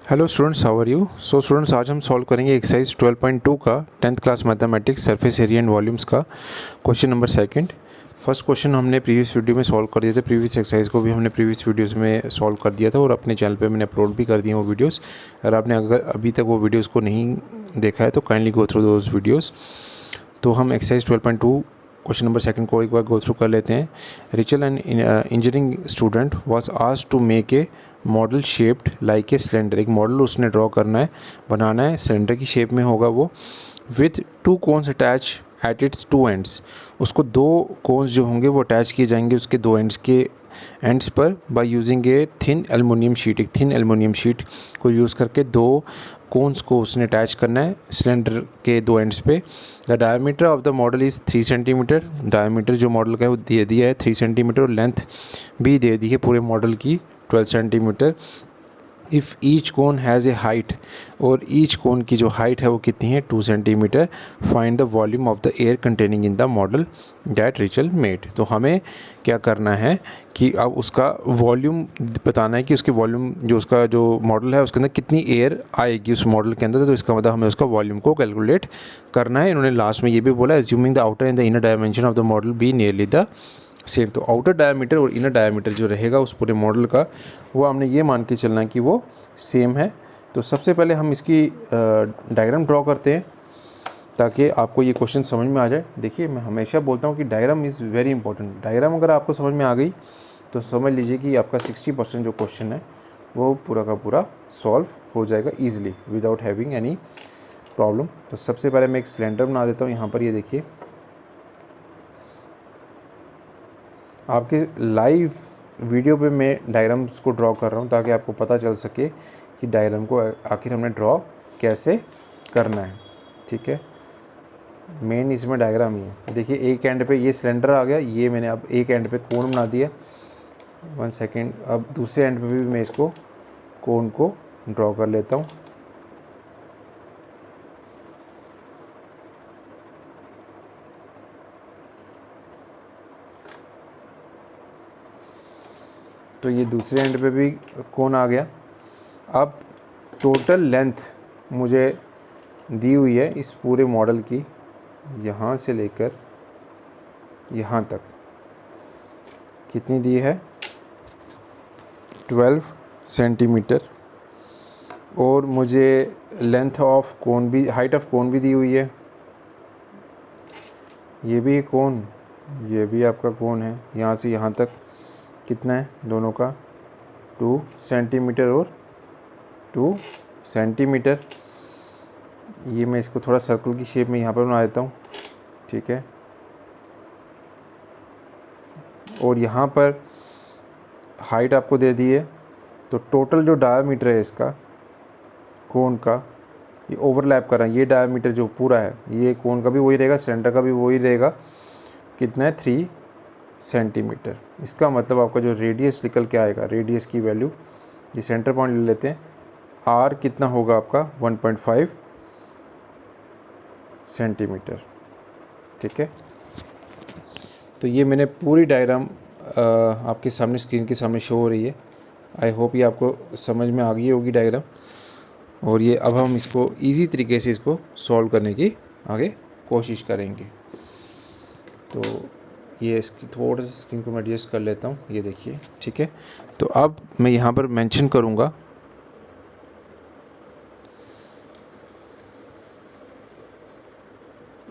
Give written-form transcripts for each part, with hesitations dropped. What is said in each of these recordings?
Hello students, how are you. So students, आज हम solve करेंगे एक्सरसाइज 12.2 का 10th class mathematics surface area and volumes का question number second. First question हमने previous video में solve कर दिए थे। प्रीवियस एक्सरसाइज को भी हमने प्रीवियस वीडियोस में सॉल्व कर दिया था और अपने चैनल पे मैंने अपलोड भी कर दिए वो वीडियोस। अगर आपने अभी तक वो वीडियोस को नहीं देखा है तो kindly go through those videos. तो हम एक्सरसाइज 12.2 क्वेश्चन नंबर सेकंड को एक बार गो थ्रू कर लेते हैं। Rachel and engineering student was asked to make a model shaped like a cylinder. एक मॉडल उसने ड्रॉ करना है, बनाना है, सिलेंडर की शेप में होगा वो। With to cons attach at its two ends. उसको दो कोन्स जो होंगे वो अटैच किए जाएंगे उसके दो एंड्स के एंड्स पर by using a thin aluminium sheet. एक थिन एल्युमिनियम शीट को यूज़ करके दो कोन्स को उसने अटैच करना है सिलेंडर के दो एंड्स पे। The diameter of the model is 3 centimetre. Diameter जो मॉडल का है वो दे दिया है 3 सेंटीमीटर और लेंथ भी दे दी है पूरे मॉडल की 12 centimetre. If each cone has a height, और ईच कोन की जो हाइट है वो कितनी है 2 centimetre. Find the volume of the air containing in the model that Rachel made. तो हमें क्या करना है कि अब उसका वॉल्यूम बताना है कि उसके वॉल्यूम जो उसका जो मॉडल है उसके अंदर कितनी एयर आएगी उस मॉडल के अंदर। तो इसका मतलब हमें उसका वॉल्यूम को कैलकुलेट करना है। इन्होंने लास्ट में ये भी बोला assuming the outer and the inner dimension of the model be nearly the same. तो आउटर डायमीटर और इनर डायमीटर जो रहेगा उस पूरे मॉडल का वो हमने ये मान के चलना है कि वो सेम है। तो सबसे पहले हम इसकी डायग्राम ड्रॉ करते हैं ताकि आपको ये क्वेश्चन समझ में आ जाए। देखिए, मैं हमेशा बोलता हूँ कि diagram is very important. Diagram अगर आपको समझ में आ गई तो समझ लीजिए कि आपका 60% जो क्वेश्चन है वो पूरा का पूरा सॉल्व हो जाएगा easily without having any problem. तो सबसे पहले मैं एक सिलेंडर बना देता हूँ यहाँ पर। ये देखिए, आपके लाइव वीडियो पे मैं डायग्राम्स को ड्रॉ कर रहा हूँ ताकि आपको पता चल सके कि डायग्राम को आखिर हमने ड्रॉ कैसे करना है। ठीक है, मेन इसमें डायग्राम ही है। देखिए, एक एंड पे ये सिलेंडर आ गया, ये मैंने अब एक एंड पे कोन बना दिया। 1 सेकेंड, अब दूसरे एंड पे भी मैं इसको कोन को ड्रॉ कर लेता हूँ। तो ये दूसरे एंड पे भी कोन आ गया। अब टोटल लेंथ मुझे दी हुई है इस पूरे मॉडल की, यहाँ से लेकर यहाँ तक कितनी दी है 12 सेंटीमीटर। और मुझे लेंथ ऑफ कोन भी, हाइट ऑफ कोन भी दी हुई है। ये भी कोन, ये भी आपका कोन है। यहाँ से यहाँ तक कितना है दोनों का 2 सेंटीमीटर और 2 सेंटीमीटर। ये मैं इसको थोड़ा सर्कल की शेप में यहाँ पर बना देता हूँ। ठीक है, और यहाँ पर हाइट आपको दे दी है। तो टोटल जो डायमीटर है इसका कोन का, ये ओवरलैप कर रहा है। ये डायमीटर जो पूरा है ये कोन का भी वही रहेगा, सेंटर का भी वही रहेगा। कितना है 3 सेंटीमीटर। इसका मतलब आपका जो रेडियस निकल के आएगा, रेडियस की वैल्यू, ये सेंटर पॉइंट ले लेते हैं। आर कितना होगा आपका 1.5 सेंटीमीटर। ठीक है, तो ये मैंने पूरी डायग्राम आपके सामने स्क्रीन के सामने शो हो रही है। आई होप ये आपको समझ में आ गई होगी डायग्राम। और ये अब हम इसको इजी तरीके से इसको सॉल्व करने की आगे कोशिश करेंगे। तो ये इसकी थोड़ा सा स्क्रीन को मैं एडजस्ट कर लेता हूँ। ये देखिए, ठीक है। तो अब मैं यहाँ पर मेंशन करूँगा,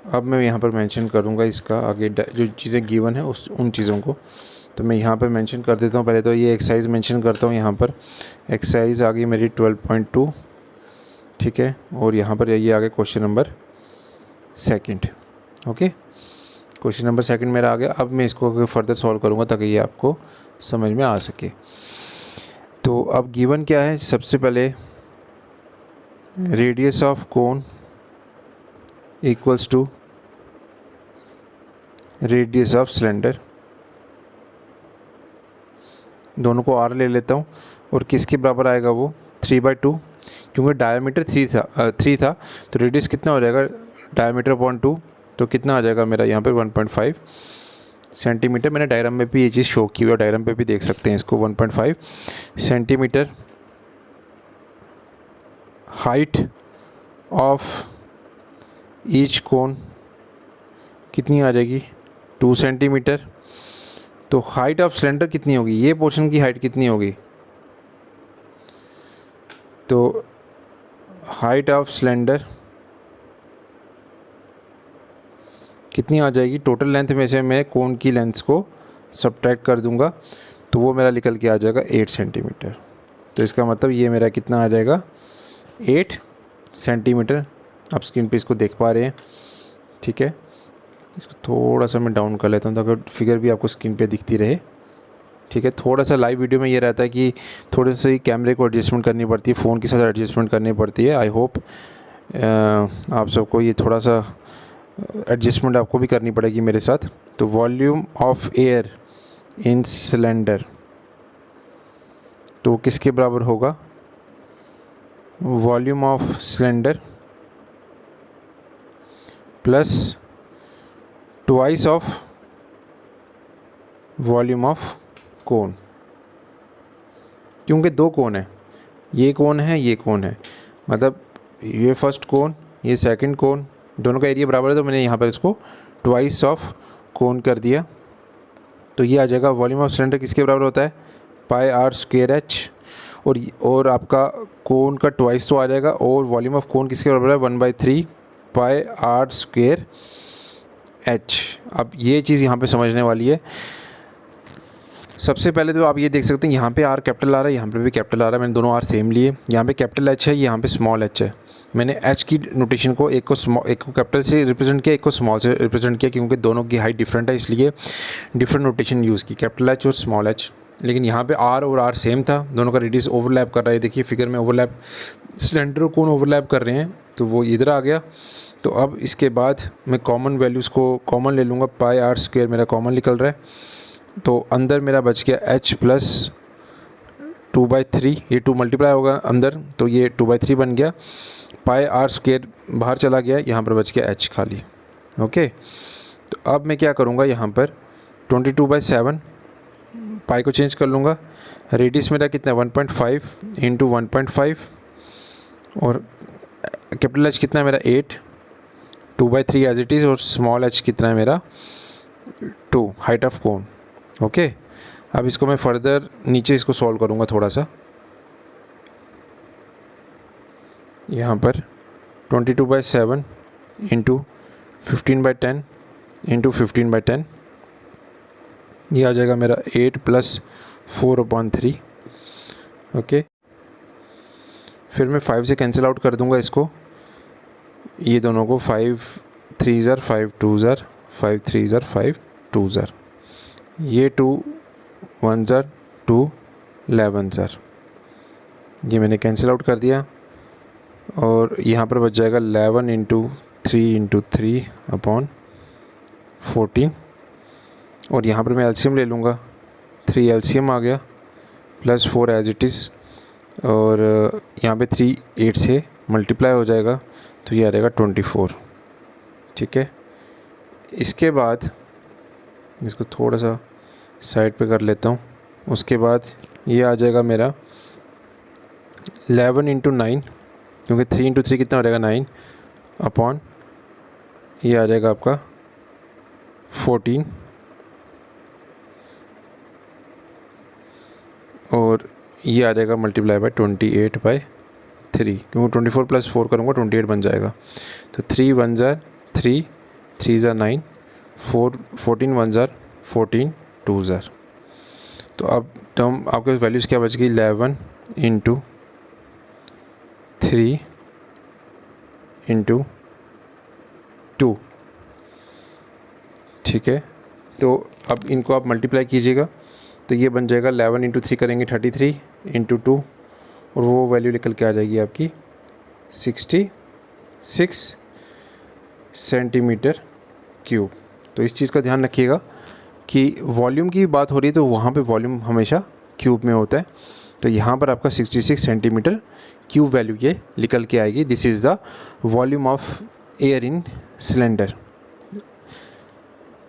अब मैं यहाँ पर मेंशन करूँगा इसका आगे जो चीज़ें गिवन है उन चीज़ों को। तो मैं यहाँ पर मेंशन कर देता हूँ। पहले तो ये एक्सरसाइज मेंशन करता हूँ। यहाँ पर एक्सरसाइज आ गई मेरी 12.2। ठीक है, और यहाँ पर ये आ गया question number second. Okay, question number second मेरा आ गया। अब मैं इसको फर्दर सॉल्व करूँगा ताकि ये आपको समझ में आ सके। तो अब गिवन क्या है, सबसे पहले radius of cone equals to radius of cylinder. दोनों को आर ले लेता हूँ और किसके बराबर आएगा वो 3/2, क्योंकि डायमीटर 3 था तो रेडियस कितना हो जाएगा डायमीटर अपॉन 2, तो कितना आ जाएगा मेरा यहाँ पर 1.5 सेंटीमीटर। मैंने डायग्राम में भी ये चीज़ शो की हुई है, डायग्राम पे भी देख सकते हैं इसको। 1.5 सेंटीमीटर हाइट ऑफ ईच कोन कितनी आ जाएगी, 2 सेंटीमीटर। तो हाइट ऑफ सिलेंडर कितनी होगी, ये पोर्शन की हाइट कितनी होगी, तो हाइट ऑफ सिलेंडर कितनी आ जाएगी, टोटल लेंथ में से मैं कोन की लेंथ को सब्ट्रैक्ट कर दूंगा तो वो मेरा निकल के आ जाएगा 8 सेंटीमीटर। तो इसका मतलब ये मेरा कितना आ जाएगा, 8 सेंटीमीटर। आप स्क्रीन पे इसको देख पा रहे हैं, ठीक है। इसको थोड़ा सा मैं डाउन कर लेता हूँ ताकि फिगर भी आपको स्क्रीन पे दिखती रहे, ठीक है। थोड़ा सा लाइव वीडियो में ये रहता है कि थोड़े से कैमरे को एडजस्टमेंट करनी पड़ती है, फ़ोन के साथ एडजस्टमेंट करनी पड़ती है। आई होप आप सबको ये थोड़ा सा एडजस्टमेंट आपको भी करनी पड़ेगी मेरे साथ। तो volume of air in cylinder तो किसके बराबर होगा, volume of cylinder plus twice of volume of cone, क्योंकि 2 कोन है, ये कोन है, ये कोन है, मतलब ये फर्स्ट कोन, ये सेकंड कोन, दोनों का एरिया बराबर है, तो मैंने यहाँ पर इसको ट्वाइस ऑफ कोन कर दिया। तो ये आ जाएगा वॉल्यूम ऑफ सिलेंडर किसके बराबर होता है, पाई आर स्क्वायर एच, और आपका कोन का ट्वाइस तो आ जाएगा, और वॉल्यूम ऑफ कोन किसके बराबर है, 1/3 पाई आर स्क्वायर एच। अब ये चीज़ यहाँ पे समझने वाली है। सबसे पहले तो आप ये देख सकते हैं यहाँ पे आर कैपिटल आ रहा है, यहाँ पे भी कैपिटल आ रहा है, मैंने दोनों आर सेम लिए। यहाँ पे कैपिटल एच है, यहाँ पे स्मॉल एच है। मैंने एच की नोटेशन को एक को कैपिटल से रिप्रेजेंट किया, एक को स्मॉल से रिप्रेजेंट किया, क्योंकि दोनों की हाइट डिफरेंट है, इसलिए डिफरेंट नोटेशन यूज़ की, कैपिटल एच और स्मॉल एच। लेकिन यहाँ पे आर और आर सेम था, दोनों का रेडियस ओवरलैप कर रहा है। देखिए फिगर में ओवरलैप, सिलेंडर और कोन ओवरलैप कर रहे हैं, तो वो इधर आ गया। तो अब इसके बाद मैं कॉमन वैल्यूज़ को कॉमन ले लूँगा, पाई आर स्क्वायर मेरा कॉमन निकल रहा है, तो अंदर मेरा बच गया h प्लस 2/3, ये 2 मल्टीप्लाई होगा अंदर, तो ये 2/3 बन गया। पाई आर स्क्वायर बाहर चला गया, यहाँ पर बच गया h खाली। ओके, तो अब मैं क्या करूँगा, यहाँ पर 22/7 पाई को चेंज कर लूँगा। रेडियस मेरा कितना है, 1.5 इंटू 1.5, और कैपिटल H कितना है मेरा 8, 2/3 एज इट इज़, और स्मॉल h कितना है मेरा 2, हाइट ऑफ कोन। ओके, अब इसको मैं फर्दर नीचे इसको सॉल्व करूँगा थोड़ा सा। यहाँ पर 22/7 इंटू 15/10 इंटू 15/10, ये आ जाएगा मेरा 8 प्लस 4/3। ओके, फिर मैं 5 से कैंसिल आउट कर दूँगा इसको, ये दोनों को, 5 3 ज़र 5 2 ज़र 5 3 ज़र 5 2 ज़र, ये 2 1 ज़र 2 11 ज़र, ये मैंने कैंसिल आउट कर दिया। और यहाँ पर बच जाएगा 11 इंटू 3 अपॉन 14, और यहाँ पर मैं एलसीएम ले लूँगा, 3 एलसीएम आ गया प्लस 4 एज इट इज़, और यहाँ पे 3 8 से मल्टीप्लाई हो जाएगा, तो ये आ जाएगा 24। ठीक है, इसके बाद इसको थोड़ा सा साइड पे कर लेता हूँ। उसके बाद ये आ जाएगा मेरा 11 इंटू 9, क्योंकि 3 इंटू 3 कितना हो जाएगा 9, अपॉन ये आ जाएगा आपका 14, और ये आ जाएगा मल्टीप्लाई बाय 28/3, क्योंकि 24 प्लस 4 करूँगा 28 बन जाएगा। तो 3 1 ज़र 3 3 ज़र 9 14 1 ज़र 14 2 ज़र। तो अब टर्म आपके वैल्यूज़ क्या बच गई, 11 इंटू 3 इंटू 2। ठीक है, तो अब इनको आप मल्टीप्लाई कीजिएगा, तो ये बन जाएगा 11 इंटू 3 करेंगे 33 इंटू 2, और वो वैल्यू निकल के आ जाएगी आपकी 66 सेंटीमीटर क्यूब। तो इस चीज़ का ध्यान रखिएगा कि वॉल्यूम की बात हो रही है तो वहाँ पे वॉल्यूम हमेशा क्यूब में होता है। तो यहाँ पर आपका 66 सेंटीमीटर क्यूब वैल्यू ये निकल के आएगी। This is the volume of air in cylinder.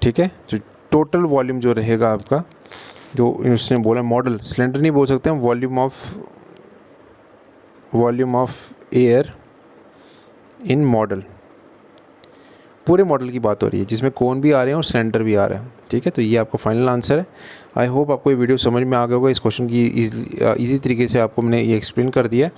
ठीक है, तो टोटल वॉल्यूम जो रहेगा आपका, जो उसने बोला मॉडल, सिलेंडर नहीं बोल सकते हम, volume of air in model, पूरे मॉडल की बात हो रही है जिसमें कोन भी आ रहे हैं और सिलेंडर भी आ रहे हैं, ठीक है। तो ये आपका फाइनल आंसर है। आई होप आपको ये वीडियो समझ में आ गया होगा। इस क्वेश्चन की ईजी तरीके से आपको मैंने ये एक्सप्लेन कर दिया है।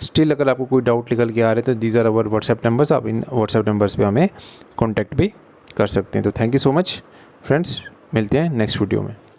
स्टिल अगर आपको कोई डाउट निकल के आ रहे हैं तो these are our WhatsApp numbers, आप इन व्हाट्सएप नंबर्स पे हमें कॉन्टैक्ट भी कर सकते हैं। तो thank you so much friends, मिलते हैं नेक्स्ट वीडियो में।